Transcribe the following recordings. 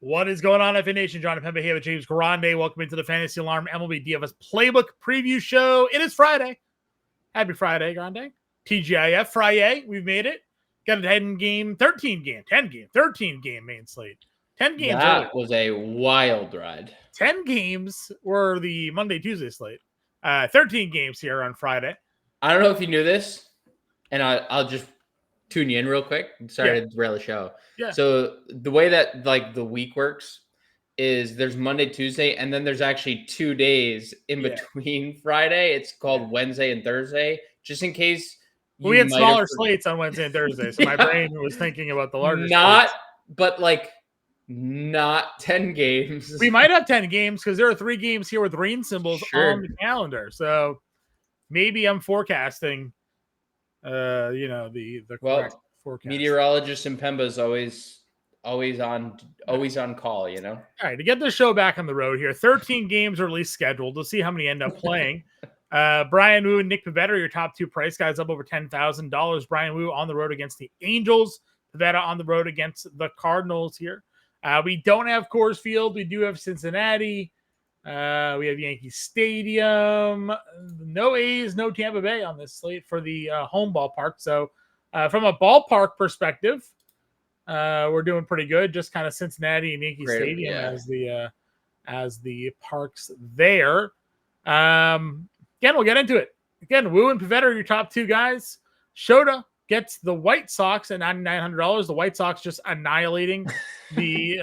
What is going on, FA Nation? Jon Impemba here with James Grande. Welcome into the Fantasy Alarm MLB DFS Playbook Preview Show. It is Friday. Happy Friday, Grande. TGIF Friday. We've made it. Got a 13 game main slate. 10 games. That was a wild ride. 10 games were the Monday, Tuesday slate. 13 games here on Friday. I don't know if you knew this, and I'll just tune you in real quick. Sorry to derail the show. Yeah. So the way that the week works is there's Monday, Tuesday, and then there's actually 2 days in between Friday. It's called Wednesday and Thursday, just in case. We had smaller slates on Wednesday and Thursday, so my brain was thinking about the larger slates. But not 10 games. We might have 10 games because there are 3 games here with rain symbols on the calendar. So maybe I'm forecasting, the correct forecast. Meteorologist Impemba is always on call, All right, to get the show back on the road here, 13 games are at least scheduled. We'll see how many end up playing. Brian Wu and Nick Pivetta are your top 2 price guys, up over $10,000. Brian Wu on the road against the Angels. Pivetta on the road against the Cardinals here. We don't have Coors Field. We do have Cincinnati. We have Yankee Stadium. No A's, no Tampa Bay on this slate for the home ballpark. So from a ballpark perspective, we're doing pretty good. Just kind of Cincinnati and Yankee Stadium as the parks there. Again, we'll get into it. Again, Wu and Pivetta are your top 2 guys. Shota gets the White Sox at $9,900. The White Sox just annihilating the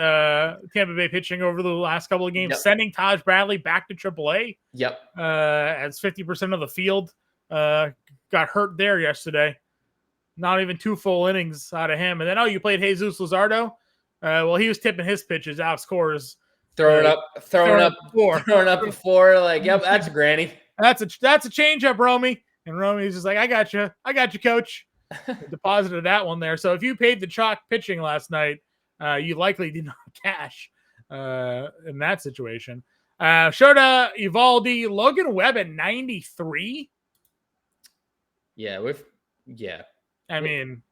Tampa Bay pitching over the last couple of games, sending Taj Bradley back to AAA. As 50% of the field got hurt there yesterday. Not even 2 full innings out of him. And then, you played Jesus Luzardo. Well, he was tipping his pitches. Alex Cora's throwing up before. That's a granny. That's a changeup, Romy. And Romy's just like, I got you, coach. Deposited that one there. So if you paid the chalk pitching last night, you likely did not cash in that situation. Shota, Evaldi, Logan Webb at 93. I mean,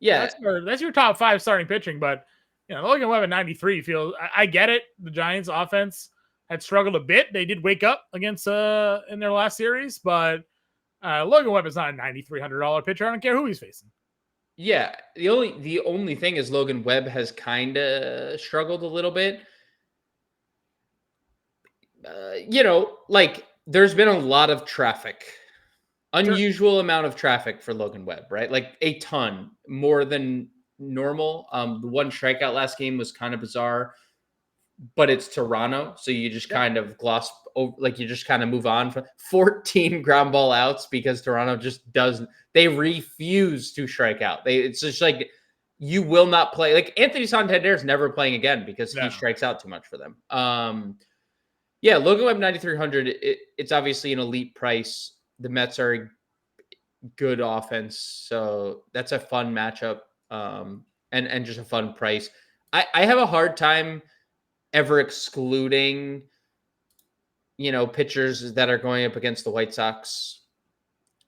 that's your top 5 starting pitching, but Logan Webb at 93 feels. I get it. The Giants' offense had struggled a bit. They did wake up against in their last series, but Logan Webb is not a $9,300 pitcher. I don't care who he's facing. Yeah, the only thing is Logan Webb has kind of struggled a little bit. There's been a lot of traffic. Unusual amount of traffic for Logan Webb, right? Like a ton, more than normal. The one strikeout last game was kind of bizarre, but it's Toronto, so you just kind of gloss over, you just kind of move on from 14 ground ball outs because Toronto just doesn't. They refuse to strike out. It's just like you will not play. Like Anthony Santander is never playing again because he strikes out too much for them. Logan Webb 9,300. It's obviously an elite price. The Mets are a good offense, so that's a fun matchup and just a fun price. I have a hard time ever excluding, pitchers that are going up against the White Sox.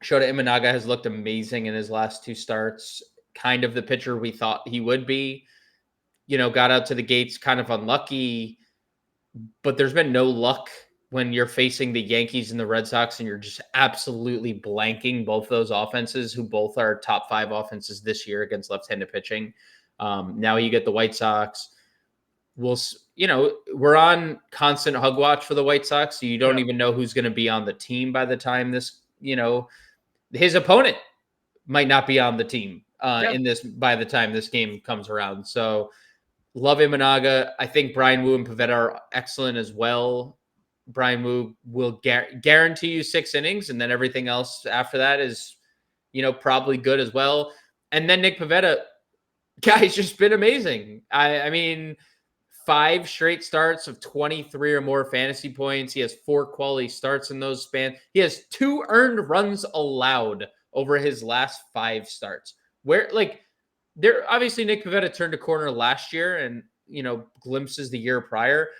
Shota Imanaga has looked amazing in his last 2 starts, kind of the pitcher we thought he would be. Got out to the gates kind of unlucky, but there's been no luck when you're facing the Yankees and the Red Sox and you're just absolutely blanking both those offenses, who both are top 5 offenses this year against left-handed pitching. Now you get the White Sox. We're on constant hug watch for the White Sox, so you don't even know who's going to be on the team by the time this, his opponent might not be on the team by the time this game comes around. So love Imanaga. I think Brian Wu and Pivetta are excellent as well. Brian Wu will guarantee you 6 innings, and then everything else after that is, probably good as well. And then Nick Pivetta, guy's just been amazing. I mean, 5 straight starts of 23 or more fantasy points. He has 4 quality starts in those spans. He has 2 earned runs allowed over his last 5 starts. Obviously Nick Pivetta turned a corner last year and, glimpses the year prior.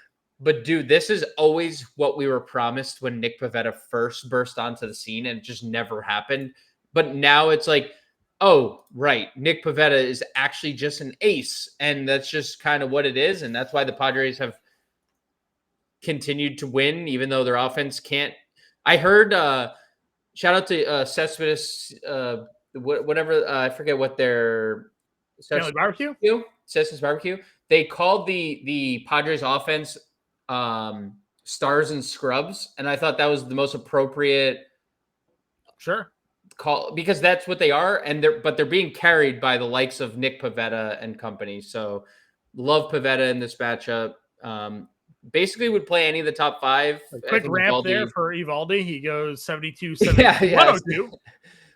But dude, this is always what we were promised when Nick Pivetta first burst onto the scene, and it just never happened. But now it's like oh, right, Nick Pivetta is actually just an ace, and that's just kind of what it is, and that's why the Padres have continued to win, even though their offense can't. I heard shout out to Cespedes, whatever I forget what their Family barbecue. Cespedes Barbecue. They called the Padres offense stars and scrubs, and I thought that was the most appropriate Sure. call because that's what they are, and they're being carried by the likes of Nick Pivetta and company. So love Pivetta in this matchup. Basically would play any of the top five. A quick ramp Evaldi, there for Evaldi. He goes 72, yeah, 102.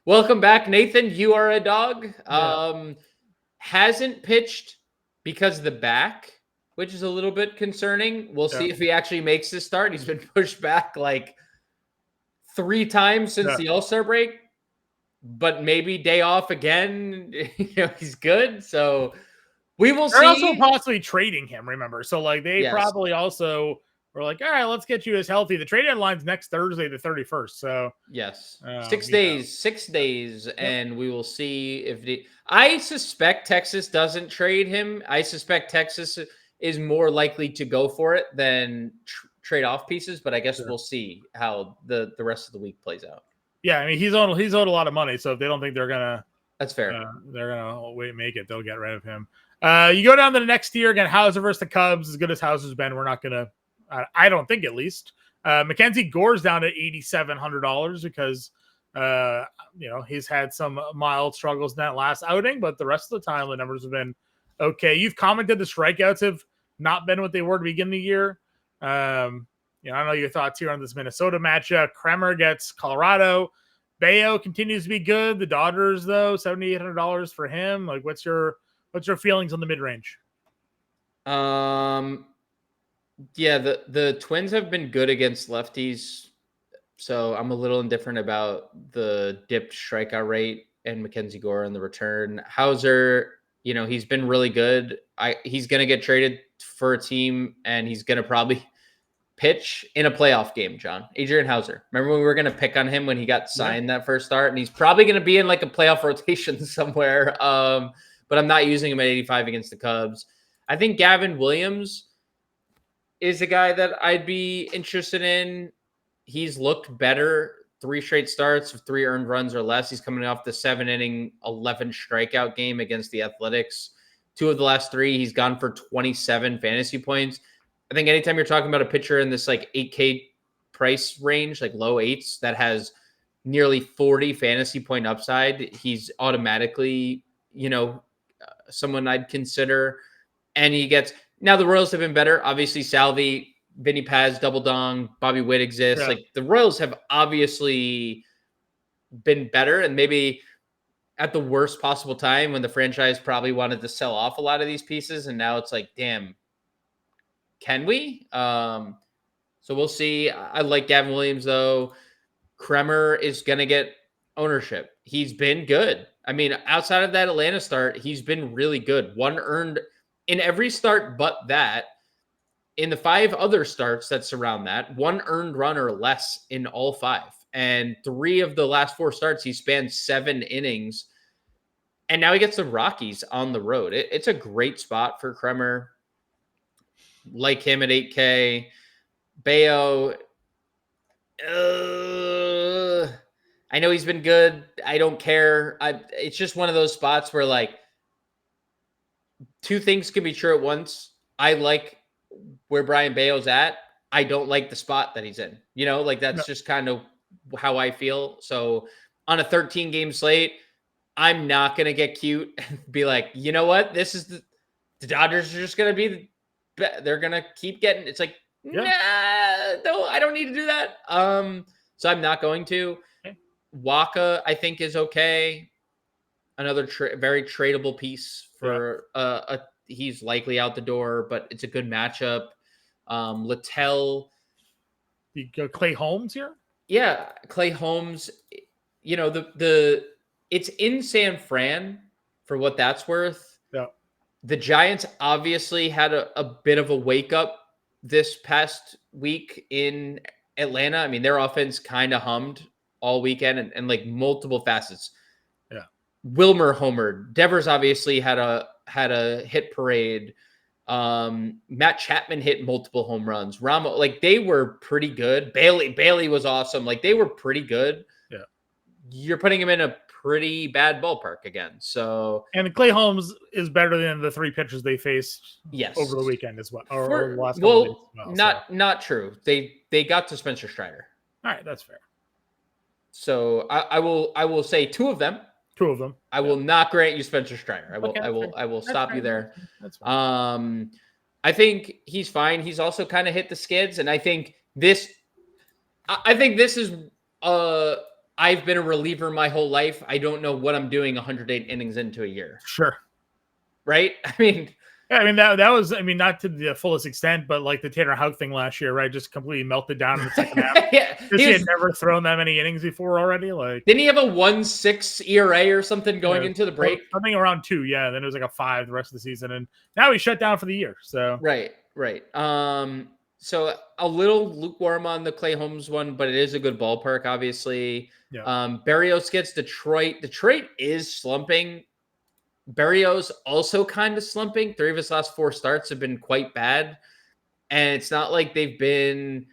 Welcome back, Nathan. You are a dog. Yeah. Hasn't pitched because of the back, which is a little bit concerning. We'll see if he actually makes this start. He's been pushed back like 3 times since the All-Star break, but maybe day off again. He's good. So we will see. They're also possibly trading him, remember? So, like, they probably also were like, all right, let's get you as healthy. The trade deadline's next Thursday, the 31st. So, yes, 6 days, 6 days, and we will see if I suspect Texas doesn't trade him. I suspect Texas is more likely to go for it than trade off pieces, but I guess we'll see how the rest of the week plays out. Yeah, I mean, he's owed a lot of money, so if they don't think they're gonna, that's fair. They're gonna make it. They'll get rid of him. You go down to the next tier again. Hauser versus the Cubs. As good as Hauser's been, we're not gonna. I don't think, at least. Mackenzie Gore's down to $8,700 because he's had some mild struggles in that last outing, but the rest of the time the numbers have been okay. You've commented the strikeouts have not been what they were to begin the year. I don't know your thoughts here on this Minnesota matchup. Kremer gets Colorado. Bayo continues to be good. The Dodgers, though, $7,800 for him. Like, what's your feelings on the mid range? Yeah, the Twins have been good against lefties, so I'm a little indifferent about the dipped strikeout rate and Mackenzie Gore on the return. Hauser, he's been really good. He's gonna get traded for a team, and he's gonna probably pitch in a playoff game, John. Adrian Hauser. Remember when we were going to pick on him when he got signed that first start? And he's probably going to be in like a playoff rotation somewhere. But I'm not using him at 85 against the Cubs. I think Gavin Williams is a guy that I'd be interested in. He's looked better. 3 straight starts of 3 earned runs or less. He's coming off the 7-inning, 11 strikeout game against the Athletics. 2 of the last 3, he's gone for 27 fantasy points. I think anytime you're talking about a pitcher in this like 8K price range, like low 8s, that has nearly 40 fantasy point upside, he's automatically, someone I'd consider. And he gets, now the Royals have been better. Obviously, Salvi, Vinny Paz, Double Dong, Bobby Witt exists. Yeah. Like the Royals have obviously been better, and maybe at the worst possible time when the franchise probably wanted to sell off a lot of these pieces. And now it's like, damn, can we? So we'll see. I like Gavin Williams, though. Kremer is going to get ownership. He's been good. I mean, outside of that Atlanta start, he's been really good. 1 earned in every start but that. In the 5 other starts that surround that, 1 earned run or less in all 5. And 3 of the last 4 starts, he spanned 7 innings. And now he gets the Rockies on the road. It's a great spot for Kremer. Like him at 8K. Bayo, I know he's been good. I don't care. It's just one of those spots where like 2 things can be true at once. I like where Brian Bayo's at. I don't like the spot that he's in. Like that's just kind of how I feel. So on a 13-game slate, I'm not going to get cute and be like, you know what? This is the Dodgers are just going to be they're going to keep getting, it's like, nah, no, I don't need to do that. So I'm not going to. Okay. Waka, I think, is okay. Another very tradable piece for he's likely out the door, but it's a good matchup. Littell. You go Clay Holmes here? Yeah, Clay Holmes. It's in San Fran for what that's worth. Yeah. The Giants obviously had a bit of a wake up this past week in Atlanta. I mean, their offense kind of hummed all weekend and like multiple facets. Yeah. Wilmer homered. Devers obviously had a hit parade. Matt Chapman hit multiple home runs. Ramos, like they were pretty good. Bailey was awesome. Like they were pretty good. Yeah. You're putting him in a pretty bad ballpark again. So And Clay Holmes is better than the 3 pitchers they faced over the weekend as well, or the last couple of days as well. Not true. They got to Spencer Strider. All right, that's fair. So I will say 2 of them. 2 of them. I will not grant you Spencer Strider. I will That's stop fair. you there. That's fine. I think he's fine. He's also kind of hit the skids, and I think this is I've been a reliever my whole life. I don't know what I'm doing 108 innings into a year. Sure. Right? I mean, that was, not to the fullest extent, but like the Tanner Houck thing last year, right? Just completely melted down in the second half. Yeah, he had never thrown that many innings before already. Like, didn't he have a 1.6 ERA or something going into the break? Something around 2, yeah. Then it was like a 5 the rest of the season, and now he's shut down for the year. So right. So a little lukewarm on the Clay Holmes one, but it is a good ballpark, obviously. Yeah. Berrios gets Detroit. Detroit is slumping. Berrios also kind of slumping. 3 of his last 4 starts have been quite bad. And it's not like they've been,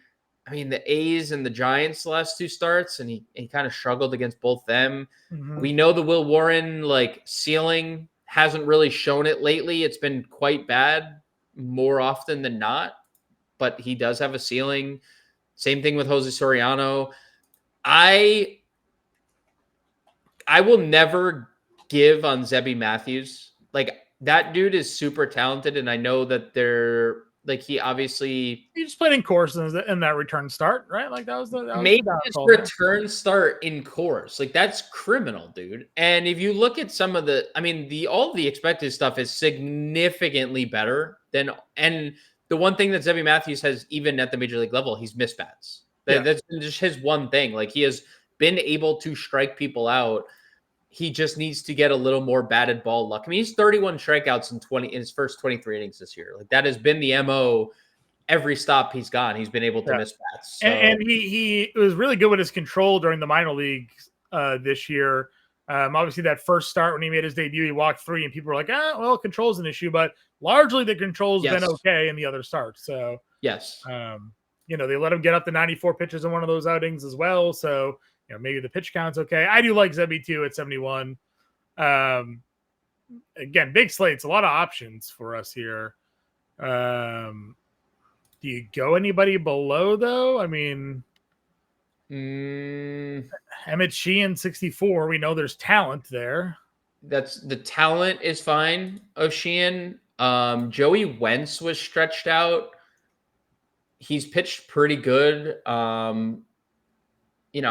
the A's and the Giants last 2 starts, and he kind of struggled against both them. Mm-hmm. We know the Will Warren ceiling hasn't really shown it lately. It's been quite bad more often than not, but he does have a ceiling. Same thing with Jose Soriano. I will never give on Zebby Matthews. Like, that dude is super talented, and I know that they're he just played in course in that return start, right? Like that was maybe his return start in course. Like, that's criminal, dude. And if you look at some of all the expected stuff is significantly better than, and the one thing that Zebby Matthews has, even at the major league level, he's missed bats. That's been just his one thing. Like, he has been able to strike people out. He just needs to get a little more batted ball luck. He's 31 strikeouts in his first 23 innings this year. Like, that has been the MO. Every stop he's gone, he's been able to miss bats. So. And he was really good with his control during the minor leagues this year. Obviously, that first start when he made his debut, he walked 3, and people were like, control's an issue. But largely, the control's been okay in the other starts. So, yes. They let him get up to 94 pitches in one of those outings as well. So, maybe the pitch count's okay. I do like Zebby too at 71. Again, big slates, a lot of options for us here. Do you go anybody below though? Emmett Sheehan 64. We know there's talent there. The talent is fine of Sheehan. Joey Wentz was stretched out. He's pitched pretty good. I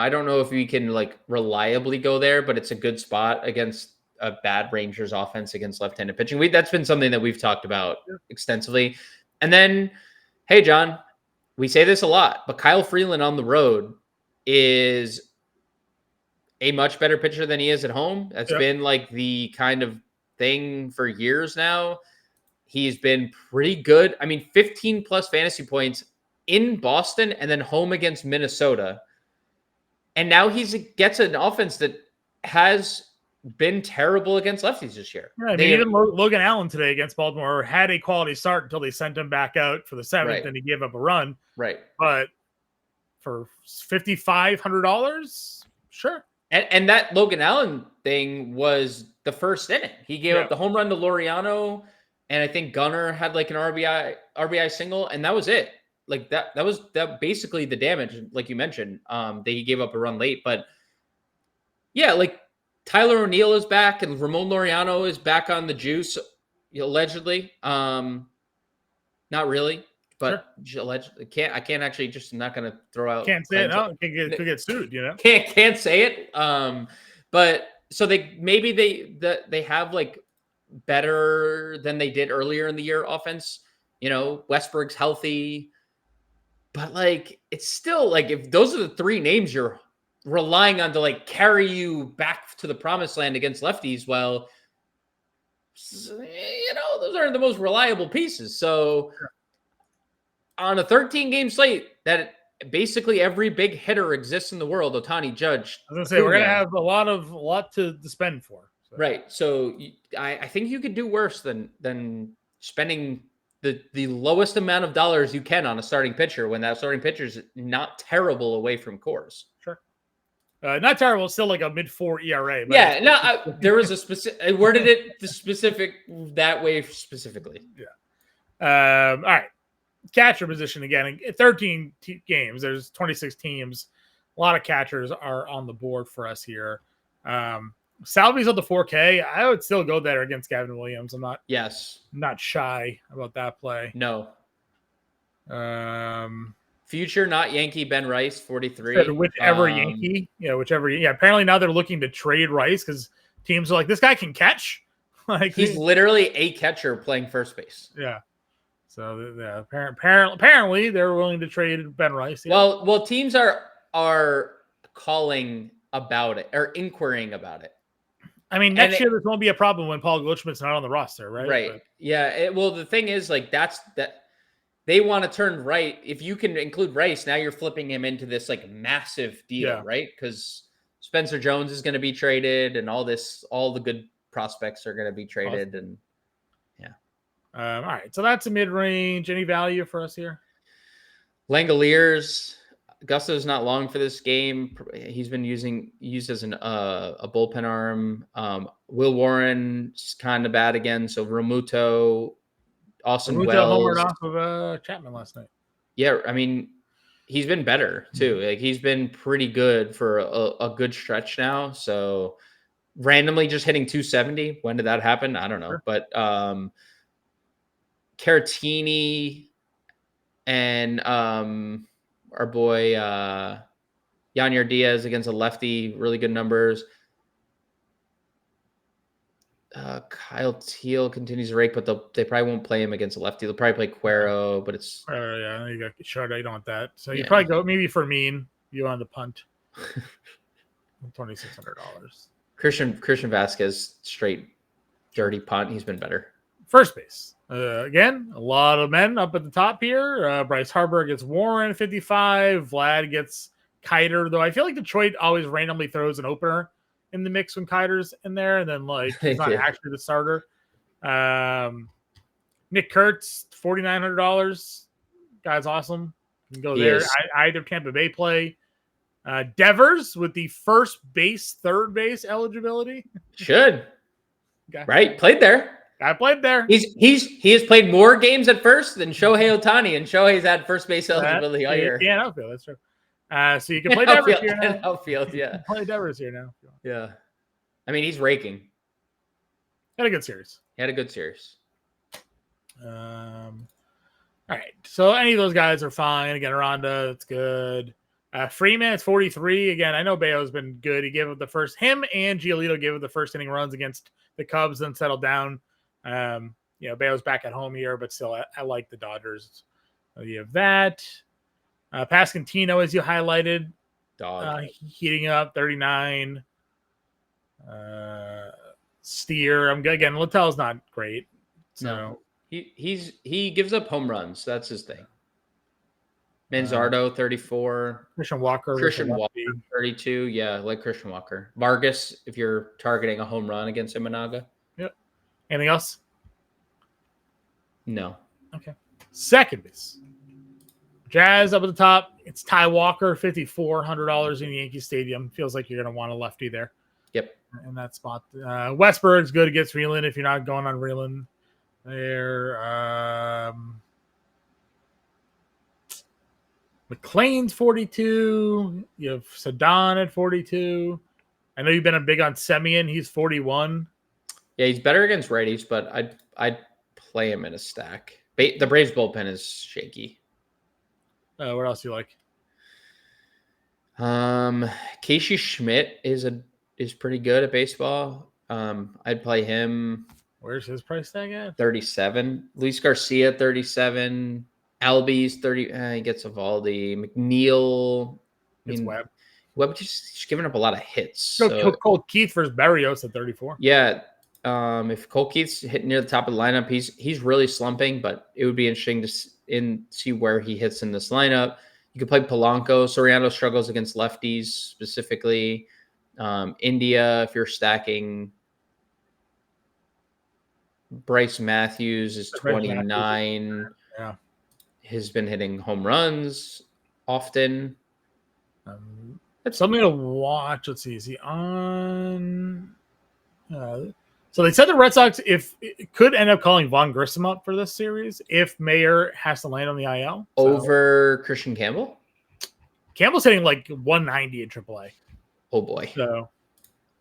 don't know if we can reliably go there, but it's a good spot against a bad Rangers offense against left-handed pitching. That's been something that we've talked about extensively. And then, hey, John, we say this a lot, but Kyle Freeland on the road is a much better pitcher than he is at home. That's been the kind of thing for years now. He's been pretty good. 15 plus fantasy points in Boston and then home against Minnesota. And now he gets an offense that has been terrible against lefties this year. Yeah, even Logan Allen today against Baltimore had a quality start until they sent him back out for the 7th, and he gave up a run. Right. But for $5,500, sure. And that Logan Allen thing was the first inning. He gave up the home run to Laureano, and I think Gunnar had an RBI single, and that was it. That was basically the damage, like you mentioned, that he gave up a run late. But yeah, Tyler O'Neill is back and Ramon Laureano is back on the juice, allegedly. Not really, but allegedly. I can't actually, just not going to throw out. Can't say it. No, could get sued, Can't say it. But so they have better than they did earlier in the year offense. Westberg's healthy. But it's still if those are the 3 names you're relying on to carry you back to the promised land against lefties, well, those aren't the most reliable pieces. So on a 13-game slate that basically every big hitter exists in the world, Ohtani, Judge. I was gonna say we're gonna have a lot to spend for. So. Right. So I think you could do worse than spending the lowest amount of dollars you can on a starting pitcher when that starting pitcher is not terrible away from cores. Sure. Not terrible. Still like a mid-4 ERA. But Yeah. No, there was a specific. I worded it the specific that way specifically. Yeah. All right. Catcher position again. 13 games. There's 26 teams. A lot of catchers are on the board for us here. Salvy's on the 4K. I would still go there against Gavin Williams. I'm not shy about that play. No. Um, Future not Yankee Ben Rice 43. Whichever Yankee. Yeah, whichever. Yeah. Apparently now they're looking to trade Rice because teams are like, this guy can catch. Like he's literally a catcher playing first base. Yeah. So yeah, apparently they're willing to trade Ben Rice. Yeah. Well, teams are calling about it or inquiring about it. I mean, next year this won't be a problem when Paul Goldschmidt's not on the roster, right? Right. But, yeah. Well, the thing is, like, that they want to turn right. If you can include Rice, now you're flipping him into this like massive deal, right? Because Spencer Jones is going to be traded, and all the good prospects are going to be traded, and all right. So that's a mid range. Any value for us here? Langoliers. Gusto's not long for this game. He's been used as a bullpen arm. Will Warren's kind of bad again. So Romuto, Austin Wells. Homered off of Chapman last night. Yeah, I mean, he's been better too. Like he's been pretty good for a good stretch now. So randomly just hitting 270. When did that happen? I don't know. Sure. But Caratini and our boy Yanier Diaz against a lefty, really good numbers. Kyle Teal continues to rake, but they probably won't play him against a lefty. They'll probably play Cuero, but it's yeah, you got Sharda. You don't want that, so you probably go maybe for Mean. You on the punt, $2,600. Christian Vasquez straight dirty punt. He's been better. First base. Again, a lot of men up at the top here. Bryce Harper gets Warren 55. Vlad gets Kiter, though I feel like Detroit always randomly throws an opener in the mix when Kiter's in there, and then like he's not actually the starter. Nick Kurtz, $4,900. Guy's awesome. You can go there. Either Tampa Bay play. Devers with the first base, third base eligibility. Should. Right. Played there. I played there. He has played more games at first than Shohei Ohtani, and Shohei's had first base eligibility all year. Yeah, outfield. That's true. So you can play Devers here now. Outfield, yeah. Play Devers here now. Yeah. I mean, he's raking. Had a good series. He had a good series. All right. So any of those guys are fine. Again, Aranda, that's good. Freeman, it's 43. Again, I know Bayo's been good. He gave up the first. Him and Giolito gave up the first inning runs against the Cubs, then settled down. Bayo's back at home here, but still, I like the Dodgers. So you have that. Pascantino, as you highlighted, heating up 39. Steer, again. Littell's not great. So no, he gives up home runs. That's his thing. Manzardo 34. Christian Walker 32. Yeah, like Christian Walker. Vargas, if you're targeting a home run against Imanaga. Yep. Anything else? No. Okay. Second base. Jazz up at the top. It's Ty Walker, $5,400 in Yankee Stadium. Feels like you're going to want a lefty there. Yep. In that spot. Westberg's good against Reeland if you're not going on Reeland there. McLean's 42. You have Sadan at 42. I know you've been big on Semien. He's 41. Yeah, he's better against righties, but I'd play him in a stack. The Braves bullpen is shaky. What else do you like? Casey Schmidt is pretty good at baseball. I'd play him. Where's his price tag at? 37. Luis Garcia, 37. Albies, 30. He gets Evaldi. McNeil. Webb just giving up a lot of hits. Cole Keith versus Barrios at 34. Yeah. If Cole Keith's hitting near the top of the lineup, he's really slumping, but it would be interesting to see where he hits in this lineup. You could play Polanco. Soriano struggles against lefties specifically. India, if you're stacking Bryce Matthews is 29. Yeah. Has been hitting home runs often. Something to watch. Let's see. Is he on? So they said the Red Sox could end up calling Vaughn Grissom up for this series if Mayer has to land on the IL. Over Christian Campbell? Campbell's hitting like 190 in AAA. Oh boy. So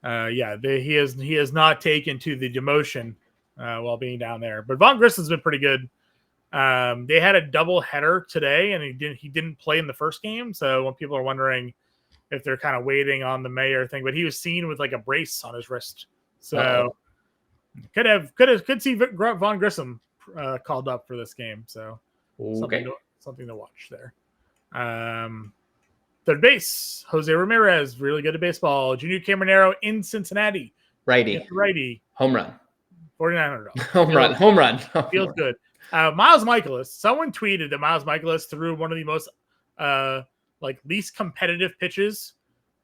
he has not taken to the demotion while being down there. But Vaughn Grissom's been pretty good. They had a double header today, and he didn't play in the first game. So when people are wondering if they're kind of waiting on the Mayer thing, but he was seen with like a brace on his wrist. So could see Vaughn Grissom called up for this game. So something to watch there. Third base, Jose Ramirez, really good at baseball. Junior Caminero in Cincinnati. Righty. Home run. $4,900. Home run. Feels good. Miles Michaelis. Someone tweeted that Miles Michaelis threw one of the most least competitive pitches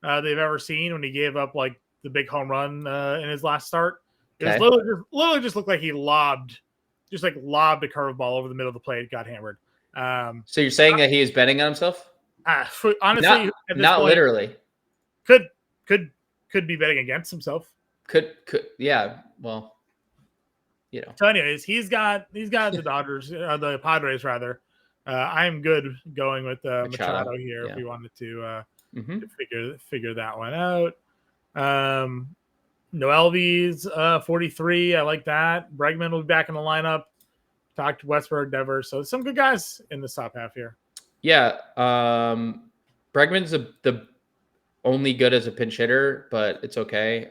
they've ever seen when he gave up like the big home run in his last start. It was literally just looked like he lobbed a curveball over the middle of the plate. Got hammered. So you're saying that he is betting on himself? Honestly, not point, literally. Could be betting against himself. Could yeah. Well, So, anyways, he's got the Dodgers, the Padres rather. I'm good going with Machado here if we wanted to figure that one out. Noelvi's 43. I like that. Bregman will be back in the lineup. Talked to Westberg, Devers. So some good guys in the top half here. Yeah. Bregman's the only good as a pinch hitter, but it's okay.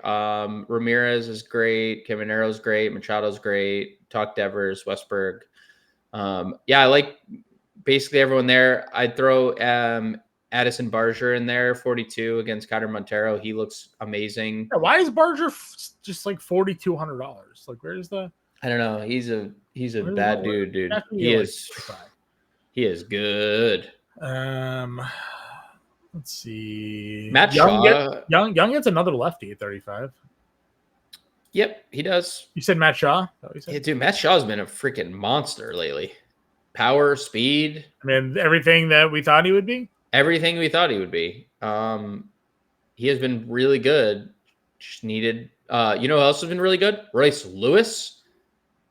Ramirez is great. Caminero's great. Machado's great. Talk Devers, Westberg. I like basically everyone there. I'd throw Addison Barger in there, 42 against Connor Montero. He looks amazing. Yeah, why is Barger just like $4,200? Like, where's the? I don't know. He's a bad dude. He is good. Let's see. Matt Shaw. Young gets another lefty at 35. Yep, he does. You said Matt Shaw? Yeah, dude, Matt Shaw's been a freaking monster lately. Power, speed. I mean, everything that we thought he would be. Everything we thought he would be. He has been really good. Just needed. Who else has been really good? Royce Lewis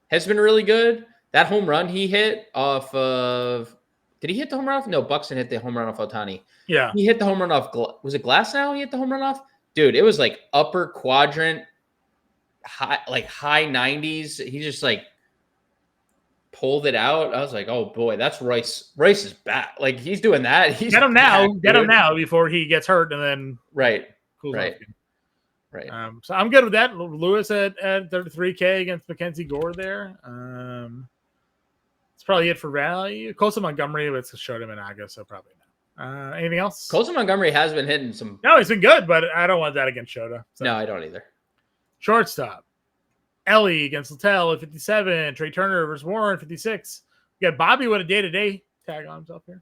has been really good. That home run he hit off of. Did he hit the home run off? No, Buxton hit the home run off Ohtani. Yeah. He hit the home run off. Was it Glass now? He hit the home run off? Dude, it was like upper quadrant, high 90s. He just like pulled it out. I was like, oh boy, that's Royce. Royce is back. Like he's doing that. Get him now before he gets hurt and then cools off. Right. So I'm good with that. Lewis at 33K against Mackenzie Gore there. It's probably it for value. Colson Montgomery, but it's showed him in August, so probably not. Anything else? Colson Montgomery has been hitting some. No, he's been good, but I don't want that against Shota. So. No, I don't either. Shortstop. Ellie against Littell at 57. Trey Turner versus Warren 56. We got Bobby with a day-to-day tag on himself here.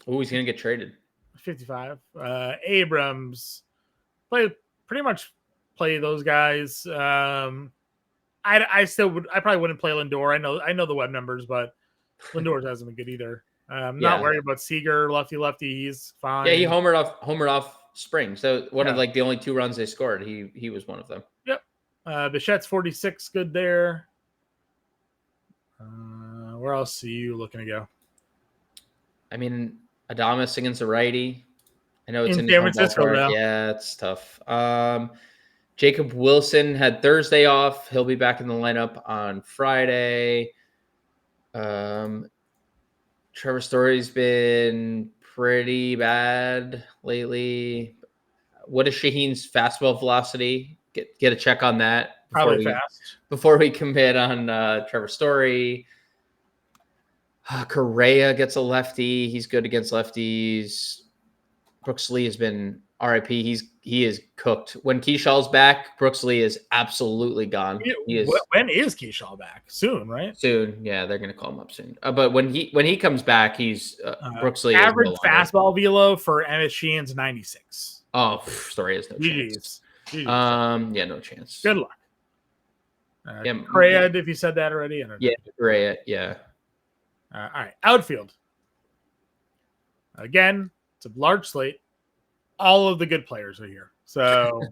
Oh, he's going to get traded. 55. Abrams. Pretty much play those guys. I probably wouldn't play Lindor. I know the web numbers, but Lindor hasn't been good either. I'm not worried about Seager, lefty. He's fine. Yeah, he homered off spring. So one of like the only 2 runs they scored, he was one of them. Yep. Bichette's 46, good there. Where else are you looking to go? I mean, Adames against a righty. I know it's in San Francisco now. Yeah, it's tough. Jacob Wilson had Thursday off. He'll be back in the lineup on Friday. Trevor Story's been pretty bad lately. What is Shaheen's fastball velocity? Get a check on that. Before we commit on Trevor Story. Correa gets a lefty. He's good against lefties. Brooks Lee has been RIP. He is cooked. When Keyshawn's back, Brooks Lee is absolutely gone. When is Keyshawn back? Soon, right? Soon. Yeah, they're gonna call him up soon. But when he comes back, he's Brooks Lee. Average fastball velo for Emmett Sheehan's 96. Oh, Story has no chance. GG's. Yeah, no chance. Good luck. Correa, if you said that already. I don't know. Correa, yeah. All right, outfield. Again, it's a large slate. All of the good players are here. So,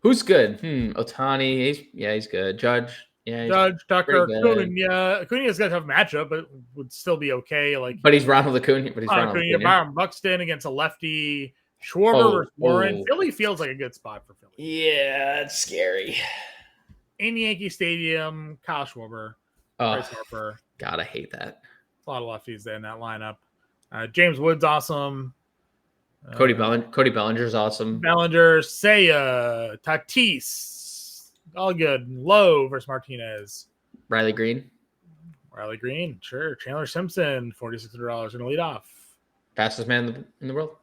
who's good? Ohtani, he's good. Judge, Judge, Tucker, Acuna. Acuna's got a tough matchup, but would still be okay. But he's Ronald Acuna. Byron Buxton against a lefty. Schwarber versus Warren. Philly feels like a good spot for Philly. Yeah, it's scary. In Yankee Stadium, Kyle Schwarber, Bryce Harper. God, I hate that. A lot of lefties there in that lineup. James Wood's awesome. Cody Bellinger's awesome. Bellinger, Seiya, Tatis, all good. Lowe versus Martinez. Riley Green, sure. Chandler Simpson, $4,600 going to lead off. Fastest man in the world.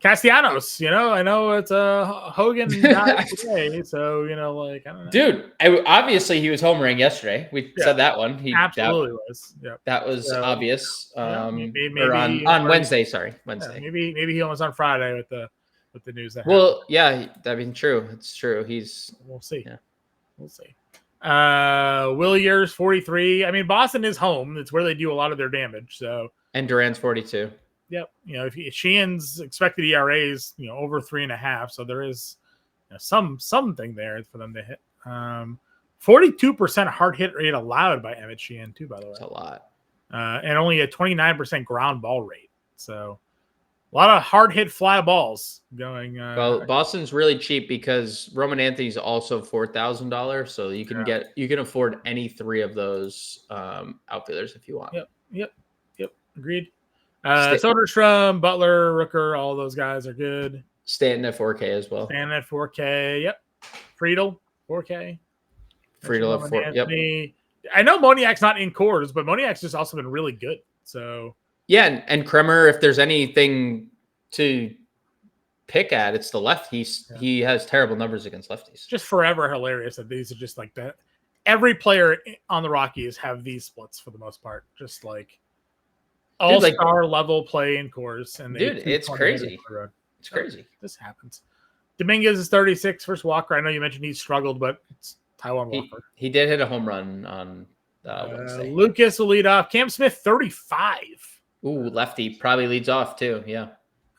Castellanos, I know it's a Hogan guy today, so I don't know. Dude, obviously he was homering yesterday. We said that one. He absolutely was. Yep. That was obvious. Maybe on Wednesday. Sorry, Wednesday. Yeah, maybe he almost on Friday with the news that. Well, happened. Yeah, I mean, true. It's true. We'll see. Yeah. We'll see. Will Years 43. I mean, Boston is home. It's where they do a lot of their damage. So. And Duran's 42. Yep. If Sheehan's expected ERA is over 3.5, so there is something there for them to hit. 42% hard hit rate allowed by Emmett Sheehan too, by the way. That's a lot. And only a 29% ground ball rate. So a lot of hard hit fly balls going. Well, Boston's really cheap because Roman Anthony's also $4,000, so you can afford any three of those outfielders if you want. Yep. Agreed. Soderstrom, Butler, Rooker, all those guys are good. Stanton at 4K as well. Stanton at 4K. Yep. Friedel, 4K. Friedel at 4. Yep. I know Moniak's not in cores, but Moniak's just also been really good. So yeah, and Kremer, if there's anything to pick at, it's the left. He has terrible numbers against lefties. Just forever hilarious that these are just like that. Every player on the Rockies have these splits for the most part. Just like all-star level play in cores. And it's crazy. It's crazy. This happens. Dominguez is 36 versus Walker. I know you mentioned he struggled, but it's Taiwan Walker. He did hit a home run on Wednesday. Lucas will lead off. Cam Smith, 35. Ooh, lefty. Probably leads off too. Yeah.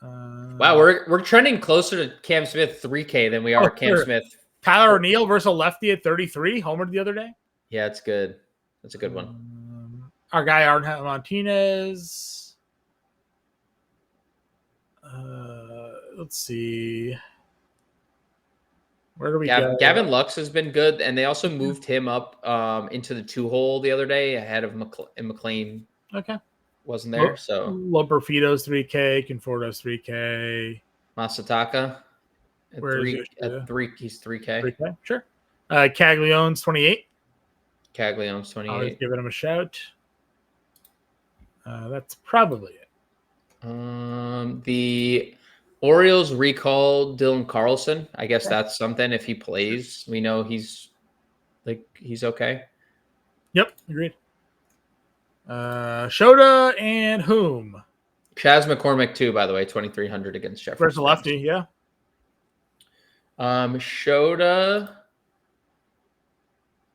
Wow, we're trending closer to Cam Smith 3K than we are Cam Smith. Tyler O'Neill versus a lefty at 33. Homered the other day. Yeah, it's good. That's a good one. Our guy Arnett Martinez. Let's see. Where do we go? Gavin Lux has been good, and they also moved him up into the 2-hole the other day ahead of McLean. Okay. Wasn't there, so Loperfido's 3K, Conforto's 3K. Masataka at 3. He's 3K. 3K, sure. Caglione's 28. Caglione's 28. I'll give him a shout. That's probably it. The Orioles recalled Dylan Carlson. I guess that's something. If he plays, we know he's okay. Yep, agreed. Shota and whom? Chas McCormick too, by the way, 2,300 against Jefferson. Versus lefty, yeah. Shota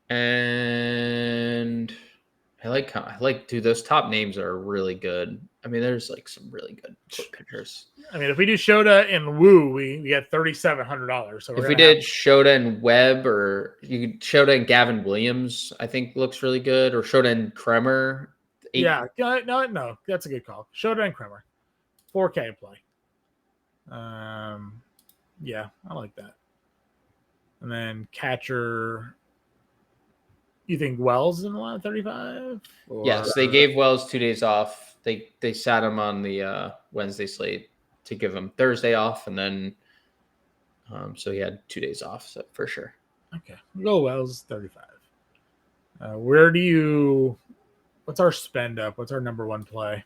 and I like dude, those top names are really good. I mean, there's like some really good pitchers. I mean, if we do Shota and Woo, we get $3,700. So if we did Shota and Webb, or you could Shota and Gavin Williams, I think looks really good, or Shota and Kremer. Yeah, no, that's a good call. Shota and Kremer, 4K play. Yeah, I like that. And then catcher. You think Wells in the line 35? Yes, they gave Wells 2 days off. They sat him on the Wednesday slate to give him Thursday off, and then so he had 2 days off, so for sure. Okay, go Wells 35. What's our spend up? What's our number one play?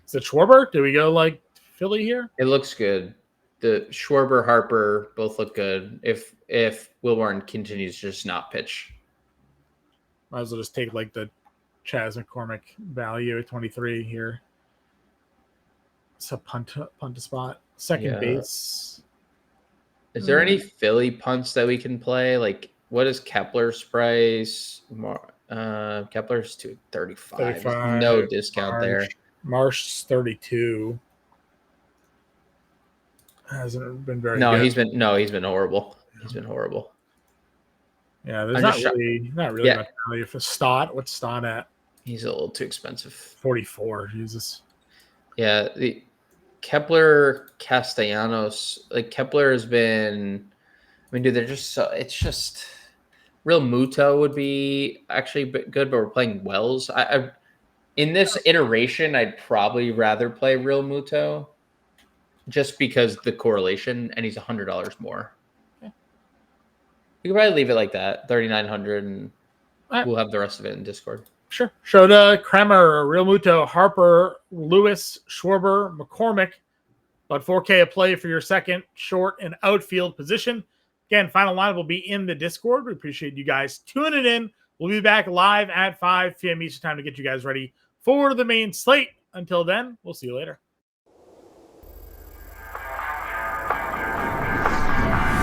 Is it Schwarber? Do we go like Philly here? It looks good. The Schwarber, Harper both look good. If Will Warren continues to just not pitch, might as well just take like the Chas McCormick value at 23 here. It's a punt a spot. Second base. Is there any Philly punts that we can play? Like, what is Kepler's price? Kepler's 235. There's 35. no discount there. Marsh 32. Hasn't been very No, good. he's been horrible. He's been horrible. Yeah, there's not really much value for Stott. What's Stott at? He's a little too expensive. 44. Jesus. Yeah, the Kepler Castellanos, like Kepler has been. I mean, dude, they're just so. It's just Real Muto would be actually good, but we're playing Wells. I in this iteration, I'd probably rather play Real Muto, just because the correlation, and he's $100 more. Okay. You could probably leave it like that, 3,900, and we'll have the rest of it in Discord. Sure. Shota, Kremer, Real Muto, Harper, Lewis, Schwarber, McCormick. About 4K a play for your second short and outfield position. Again, final line will be in the Discord. We appreciate you guys tuning in. We'll be back live at 5 p.m. Eastern time to get you guys ready for the main slate. Until then, we'll see you later.